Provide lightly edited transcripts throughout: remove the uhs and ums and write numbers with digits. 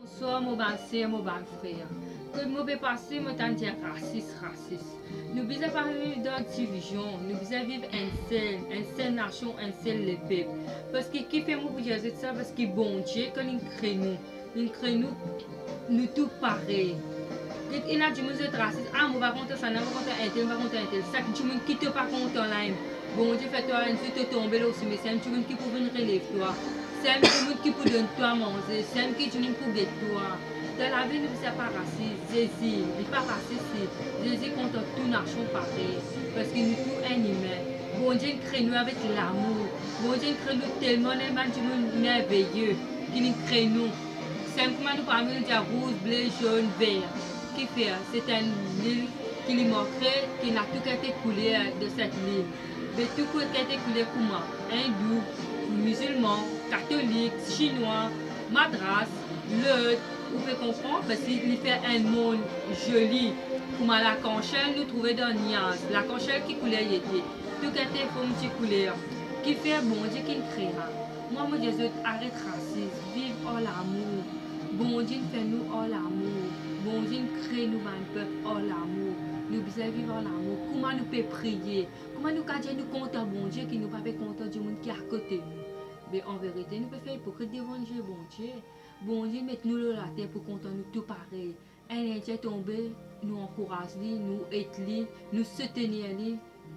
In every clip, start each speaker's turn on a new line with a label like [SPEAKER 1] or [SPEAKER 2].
[SPEAKER 1] Bonsoir, mon bon sœur, mon bon frère. Que mon bé passé, moi t'en dire raciste. Nous besoin pas vivre dans division, nous besoin vivre un seul nation, un seul le peuple. Parce que qui fait moi pour dire ça, parce que bon Dieu, quand il crée nous tous pareils. Il y a du monde qui est raciste, ah, moi pas contre ça, non, pas contre un tel, pas contre un tel. Ça, du monde qui te pas contre là, bon Dieu, fais-toi une suite tomber là aussi, mais c'est un du monde qui peut venir relève toi. C'est un du monde qui peut donner toi à manger, c'est un qui du monde pour guetter toi. Dans la vie, nous ne sommes pas raciste. Jésus, il n'est pas raciste. Jésus contre tout nation pareil. Parce que nous tous un humain. Bon Dieu crée nous avec l'amour. Bon Dieu crée nous tellement un du monde merveilleux. Qui nous crée nous. Simplement nous parlons de rouge, bleu, jaune, vert. Qui fait? C'est un île qui lui manquerait, qui n'a tout été coulé de cette île. Mais tout qui a été coulé comment? Hindou, musulman, catholique, chinois, madras, le, vous pouvez comprendre, parce qu'il fait un monde joli. Comment la conchelle nous trouvait dans Nias, la conchelle qui coulait y était. Tout qui a été comme qui coulait. Qui fait bon Dieu qui créera. Moi, mon Dieu, arrête raciste, vive en l'amour. Bon Dieu fait nous en l'amour. Bon Dieu crée nous un peuple en l'amour. Nous besoin vivre en l'amour. Comment nous pouvons prier? Comment nous pouvons dire nous comptons bon Dieu qui nous pas content du monde qui est à côté de nous? Mais en vérité, nous pouvons faire hypocrite devant Dieu, bon Dieu. Bon Dieu, mettez-nous la terre pour compter nous tout pareil. Un Indien tombé, nous encourage, nous aide, nous soutenir,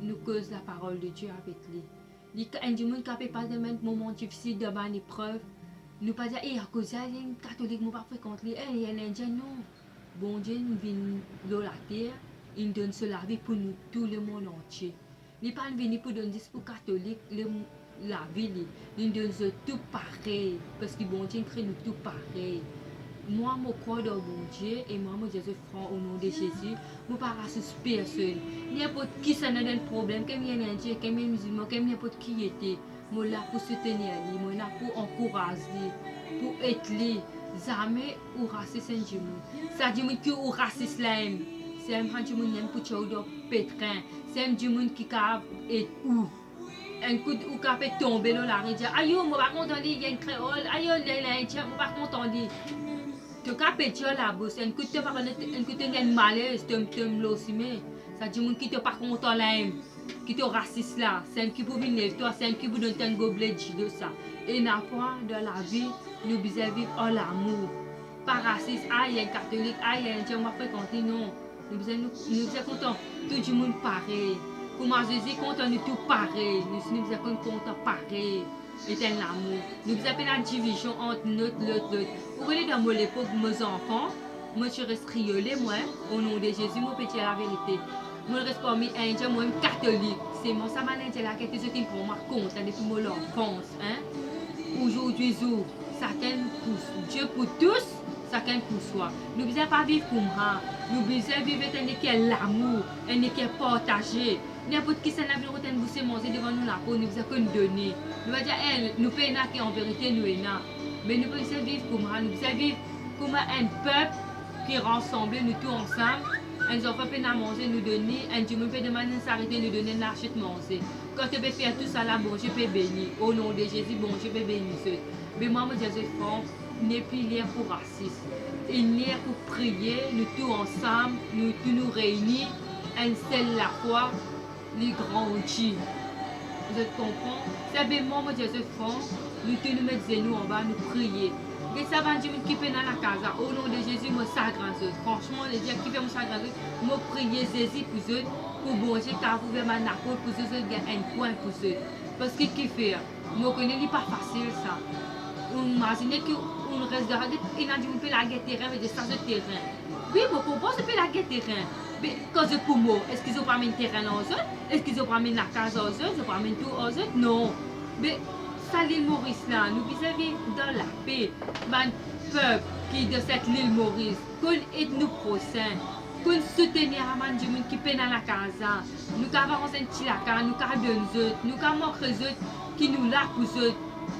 [SPEAKER 1] nous cause la parole de Dieu avec lui. Un du monde qui n'a pas de moment difficile devant une épreuve. Nous pas dire, à cause de un catholique, nous pas fréquenter, il y a un Indien, non. Bon Dieu nous vient dans la terre, il donne cela vie pour nous, tout le monde entier. Il n'est pas venu pour donner pour les catholiques la vie, il donne tout pareil, parce que bon Dieu crée nous tout pareil. Moi, je crois dans bon Dieu et moi, je suis franc au nom de Jésus. Je ne parle pas de personne. N'importe qui ça n'a un problème, comme il y a un Indien, comme il y a un musulman, comme n'importe qui était. Je suis là pour soutenir, je suis là pour encourager, pour aider. Jamais ou raciste un du monde. Ça dit que ou raciste là c'est un du monde pour tuer dans pétrin. C'est un du monde qui est où un coup ou qui peut tomber dans la rue dire aïe moi pas content il y a une créole aïe l'Indien moi pas content dit tu cas pétir la bouche un coup tu pas un coup tu as un malaise tu aussi mais ça dit monde qui te pas content là qui te raciste là c'est un qui pour venir toi c'est un qui vous donne un gobelet de ça et n'a pas dans la vie nous besoin vivre en l'amour pas raciste ah il y a un catholique ah il y a un Indien moi fréquenter non nous besoin content tout le monde pareil comment Jésus content nous tout pareil nous besoin content pareil et un l'amour nous besoin la division entre l'autre vous voyez dans mon époque mes enfants moi je reste riolé moi au nom de Jésus moi petit la vérité moi reste parmi indien moi catholique c'est moi ça m'a dit là quelque chose qui pour moi compte depuis mon enfance hein aujourd'hui chacun pour Dieu pour tous chacun pour soi nous ne besoin pas vivre pour moi nous besoin vivre avec un l'amour un qui partagé n'importe qui s'en a vu roten vous manger devant nous la peau nous besoin que nous donner nous va dire nous payons qui en vérité nous est là mais nous besoin vivre comme moi nous besoin vivre comme un peuple qui est rassemblé nous tous ensemble un enfant peut manger nous donner un Dieu peut demander de s'arrêter nous donner l'argent de manger quand tu peux faire tout ça là bon Dieu peut bénir au nom de Jésus bon Dieu peut bénir mais moi je suis franc n'est plus là pour raciste il est pour prier nous tous ensemble nous tous nous réunir un seul la foi les grands outils vous comprenez c'est bien moi je suis franc nous tous nous mettons nous en bas nous prier et ça va dire qui peut dans la casa au nom de Jésus moi ça grand franchement les dire qui fait moi ça grand moi prier Jésus pour eux pour bon Dieu car vous verrez ma pour eux gagner un point pour eux parce que qui fait moi connais pas facile ça imaginez qu'on reste de regarder il a dit on peut la guerre terrain mais de ça de terrain oui mon comprends c'est peut la guerre terrain mais quand je pour moi est-ce qu'ils ont pas mis terrain aux autres est-ce qu'ils ont pas mis la case aux autres ils ont pas mis tout aux autres non mais ça l'île Maurice là nous vivons dans la paix un peuple qui est de cette île Maurice qu'on est nous prochains qu'on soutenir un man du monde qui peine dans la casa nous avons un petit la casa nous avons deux autres nous avons montrer autres qui nous là pour eux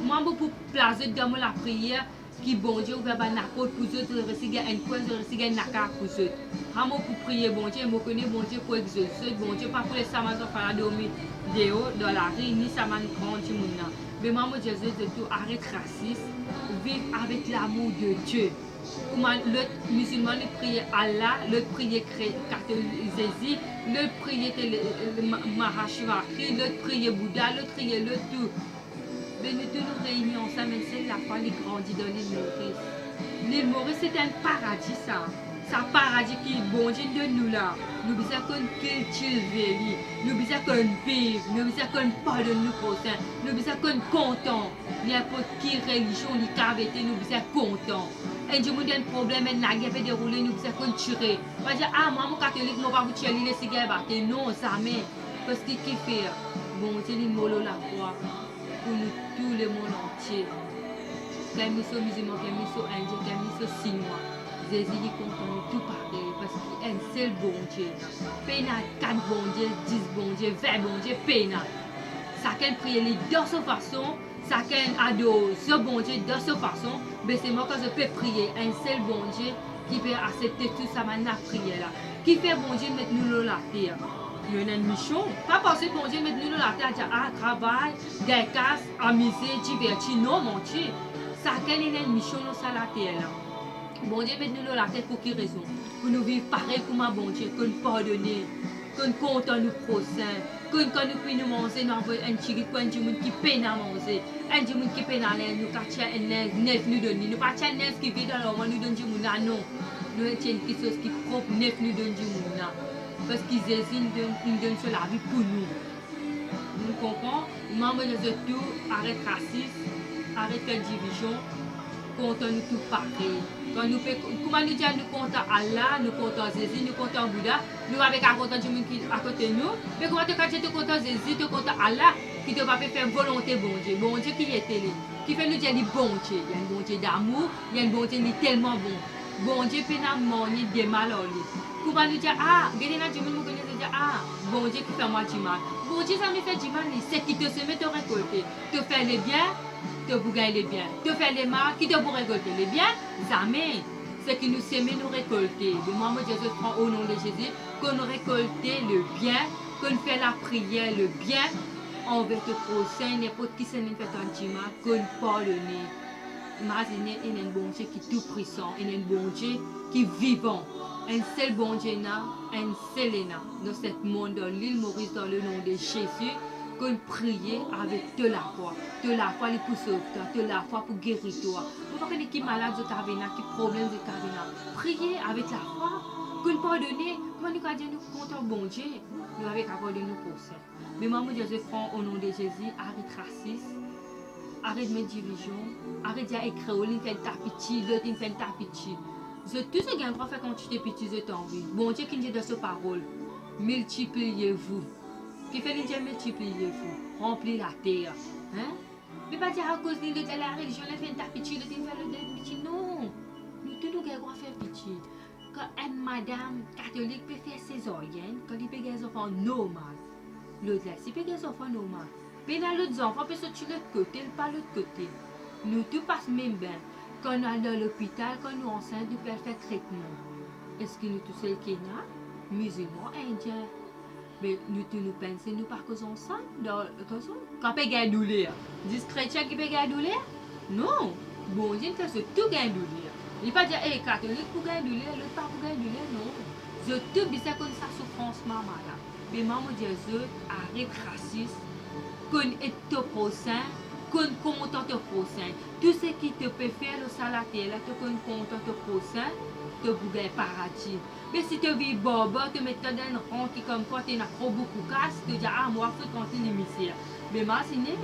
[SPEAKER 1] moi pour placer dans la prière qui bon Dieu ouvert ba n'importe pour eux de recevoir une quoi de recevoir naka pour eux vraiment pour prier bon Dieu me connaît bon Dieu pour exaucer bon Dieu pas pour les samazons faire dormir dehors dans la rue ni saman grand du monde mais maman Jésus de tout arrête raciste vivre avec l'amour de Dieu comment l'autre musulman le prier Allah l'autre prier catholique Jésus l'autre prier Mahashivaki l'autre prier Bouddha l'autre prier le tout. Mais nous tous nous réunissons ensemble, mais c'est la fois les grandit dans l'île Maurice. L'île Maurice c'est un paradis ça. C'est un paradis qui est bon Dieu de nous là. Nous besoin qu'on cultive, nous besoin qu'on vive, nous besoin qu'on pardonne nos prochains, nous besoin qu'on content. N'importe qui religion, ni cavité, nous besoin content. Et du monde a un problème, un nague fait dérouler, nous besoin qu'on tire. Pas dire ah moi mon catholique, moi pas vous tirer les cigares, non jamais. Parce que qui fait bon Dieu il molo la foi. Pour nous, tout le monde entier. Qu'un miso musulman, qu'un miso indien, qu'un miso chinois. Jésus est content tout pareil parce qu'il est un seul bon Dieu. Pénal, 4 bon Dieu, 10 bon Dieu, 20 bon Dieu, pénal. Chacun prie de sa façon, chacun adore ce bon Dieu de sa façon. Mais c'est moi quand je peux prier un seul bon Dieu qui peut accepter tout ça, ma prière là. Qui fait bon Dieu mettre nous la terre. Il y a une mission. Pas parce que bon Dieu met nous dans la terre, dire ah, travail, des casses, amuser, divertir. Non, mon Dieu. Chacun a une mission dans la terre. Bon Dieu met nous dans la terre pour quelle raison? Pour nous vivre pareil comme un bon Dieu, qu'on pardonner, qu'on compte nous prochains, qu'on quand nous puissions manger, nous envoyer un petit peu de monde qui peine à manger. Un petit monde qui peine à l'air, nous catcher un neuf nous donner. Nous pas un neuf qui vit dans le monde, nous donne du monde. Non. Nous avons quelque chose qui propre neuf nous donne du monde. Parce qu'ils donnent sur la vie pour nous. Nous comprenons? Maman de tout, arrête racisme, arrête la division, comptons nous tout pareil. Quand nous comment nous disons nous comptons Allah, nous comptons Jésus, nous comptons Bouddha, nous avec un compte du monde qui à côté de nous. Mais comment quand tu comptes Jésus, tu comptes Allah, qui te va faire volonté bon Dieu. Bon Dieu qui est télé, qui fait nous dire les bon Dieu. Il y a une bon Dieu d'amour, il y a une bon Dieu qui est tellement bon. Bon Dieu peut nous manier des mal en lui. Comment nous dire ah, regardez là, Dieu nous connaît dire ah, bon Dieu qui fait moi du mal. Bon Dieu ça me fait du mal, c'est qui te semet te récolter, te fait les biens, te bougaille les biens, te fait les mal, qui te pour récolter les biens, jamais. C'est qui nous semet nous récolter. Mais moi, Jésus prend au nom de Jésus, qu'on récolte le bien, qu'on fait la prière, le bien, envers le prochain, n'importe qui se fait un du mal, qu'on pardonne. Imaginez, il y a un bon Dieu qui est tout puissant, il y a un bon Dieu qui est vivant. Un seul bon Dieu, un seul dans ce monde, dans l'île Maurice, dans le nom de Jésus, qu'on prie avec de la foi les pour sauver, de la foi pour guérir toi. Pour pas que les qui malades de Carvena, qui problèmes de Carvena, priez avec la foi, qu'on pardonne, comment nous dire nous comptons bon Dieu, nous avec la foi de nous pour ça. Mais moi, je prends au nom de Jésus, arrête racisme. Arrête mes divisions, arrête d'écrire, il fait ta petit, l'autre il fait ta petit. Tout ce qu'on doit faire quand tu es petit, je t'en veux. Bon Dieu qui dit dans sa parole, multipliez-vous. Qui fait dire multipliez-vous, remplis la terre. Hein? Mais pas dire à cause de la religion, elle fait ta petit, l'autre il fait le petit. Non, nous tous nous devons faire petit. Quand une madame catholique peut faire césarienne, quand il peut faire des enfants normaux, l'autre là, s'il peut faire des enfants normaux. Mais dans l'autre enfant, peut sortir de l'autre côté, pas l'autre côté. Nous tous passons même bien. Quand on est dans l'hôpital, quand nous enceintes, nous pouvons faire traitement. Est-ce que nous tous sommes Kenya, musulmans, indiens? Mais nous tous nous pensons, nous par cause ensemble, quand on peut gagner douleur. Dis chrétien qui peut gagner douleur? Non. Bon Dieu, c'est tout gagner douleur. Il ne pas dire, hey, catholique pour gagner douleur, l'autre pas pour gagner douleur, non. Je tout dis ça comme ça souffrance, maman là. Mais maman dit, arrête racisme. Qu'on est ton prochain, qu'on compte ton prochain. Tout ce qui te peut faire le salaté, là, qu'on compte ton prochain, te bouger paradis. Mais si tu vis bobo, tu mets dans un rang qui comme quoi tu n'as pas beaucoup de casse, tu dis ah moi faut compter les misères. Mais imaginez,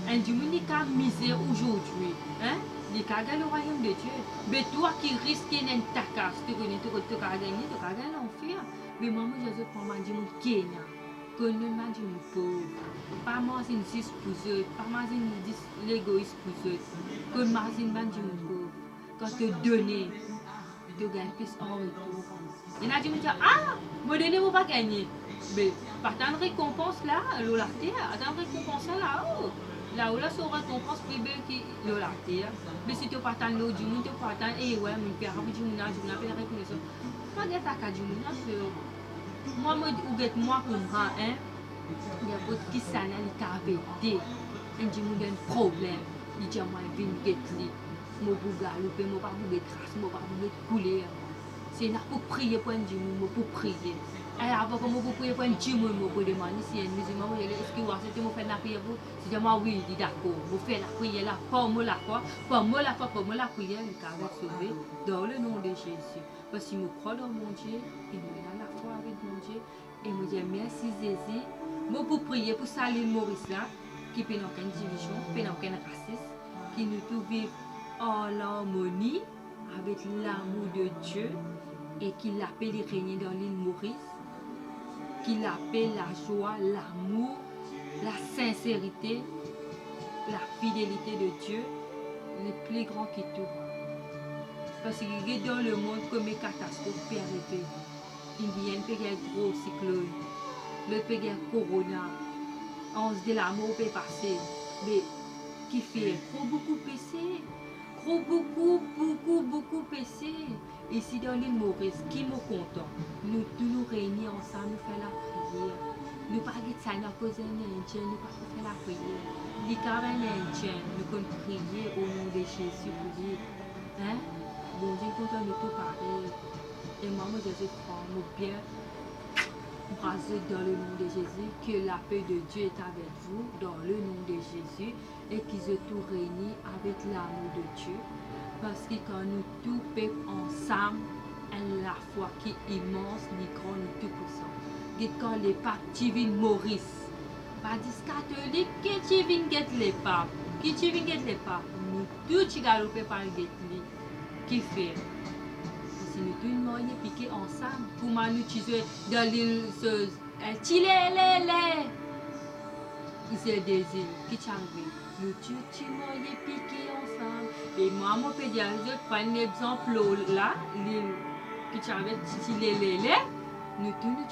[SPEAKER 1] un Dieu qui a misère aujourd'hui, hein? Il a gagné le royaume de Dieu. Mais toi qui risques d'être ta casse, tu connais tout tu as gagné l'enfer. Mais maman Jésus prend ma Dieu qui est là. Que nous m'a dit pauvre, pas moi c'est une disposeuse, pas moi c'est une l'égoïste poseuse, que moi c'est une pauvre, quand tu donnes, tu gagnes plus en retour. Il a dit, ah, me donner vous pas gagner, mais par ta récompense là, la terre, ta récompense là-haut, Là où la soirée, on pense plus belle qui le la terre. Mais si tu parles l'eau du monde, tu parles et ouais, mon père a dit mon âge, on a fait la reconnaissance. Pas de ta cas du monde, moi, moi, comme moi, hein, il y a d'autres qui s'en allent, qui avaient des, un problème. Il dit à moi, il vient de guetter, mon bouga, le pain, mon pas bouga trace, mon pas bouga couler. C'est là pour prier pour un Dieu, pour prier. Et avant que je prie pour un Dieu, je peux demander si un musulman, est-ce que vous acceptez de faire la prière pour vous? Si je dis oui, il dit d'accord, vous faites la prière là, pour moi la foi, pour moi la prière, il va sauver dans le nom de Jésus. Parce que si je crois dans mon Dieu, il me a la foi avec mon Dieu, et je dis merci Jésus, je peux prier pour Saline Maurice là, qui peut dans aucune division, qui peut dans aucun racisme, qui nous tout vivre en harmonie avec l'amour de Dieu et qui l'appelle régner dans l'île Maurice, qui l'appelle la joie, l'amour, la sincérité, la fidélité de Dieu, le plus grand qui tout. Parce qu'il est dans le monde comme une catastrophe peut arriver. Il vient de faire un gros cyclone, le pays corona, on se dit l'amour peut passer, mais qui fait trop beaucoup passer. Beaucoup passé. Ici dans l'île Maurice, qui me content, nous tous nous réunir ensemble, nous faire la prière. Nous pas de ça, nous cause un indien, nous pas faire la prière. Les carrés indien, nous pouvons prier au nom de Jésus pour dire, hein, bon Dieu content de tout parler. Et moi, je prends mon bien, brasé dans le nom de Jésus, que la paix de Dieu est avec vous, dans le nom de Jésus, et qu'ils se tout réunis avec l'amour de Dieu. Parce que quand nous tous peuple ensemble, la foi qui est immense, les grands, nous tout puissants. Et quand les papes divines Maurice, pas des catholiques, qui divines guettent les papes, qui divines guettent les papes, nous tous galopés par le guettement, qui fait. Si nous tous nous piqués ensemble, pour nous utiliser dans l'île, c'est des îles qui t'arrivent. Nous tous nous piqués ensemble. Et moi, mon pédiatre, je prends l'exemple là, l'île qui t'arrive, nous tous